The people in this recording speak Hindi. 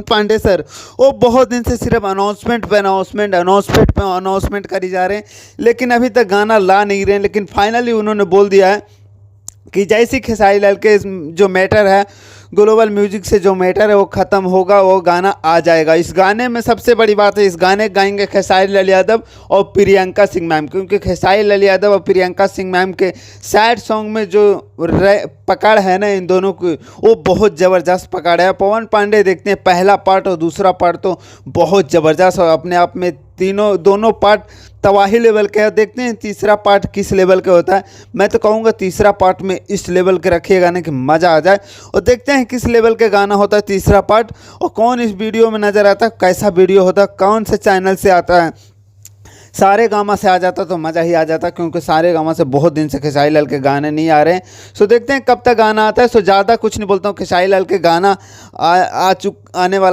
पांडे सर वो बहुत दिन से सिर्फ अनाउंसमेंट करी जा रहे हैं, लेकिन अभी तक गाना ला नहीं रहे हैं। लेकिन फाइनली उन्होंने बोल दिया है कि जैसे खेसारी लाल के जो मैटर है, ग्लोबल म्यूजिक से जो मैटर है वो ख़त्म होगा, वो गाना आ जाएगा। इस गाने में सबसे बड़ी बात है, इस गाने गाएंगे खेसारी लाल यादव और प्रियंका सिंह मैम, क्योंकि खेसारी लाल यादव और प्रियंका सिंह मैम के सैड सॉन्ग में जो पकड़ है ना इन दोनों की, वो बहुत ज़बरदस्त पकड़ है। पवन पांडे देखते हैं पहला पार्ट और दूसरा पार्ट तो बहुत ज़बरदस्त और अपने आप में दोनों पार्ट तबाही लेवल के है। देखते हैं तीसरा पार्ट किस लेवल का होता है। मैं तो कहूँगा तीसरा पार्ट में इस लेवल के रखिएगा ना कि मज़ा आ जाए। और देखते हैं किस लेवल के गाना होता है तीसरा पार्ट, और कौन इस वीडियो में नज़र आता है, कैसा वीडियो होता है, कौन से चैनल से आता है। सारे गामा से आ जाता तो मज़ा ही आ जाता, क्योंकि सारे गामा से बहुत दिन से खेसारी लाल के गाने नहीं आ रहे हैं। सो देखते हैं कब तक गाना आता है। सो ज़्यादा कुछ नहीं बोलता हूँ, खेसारी लाल के गाना आने वाला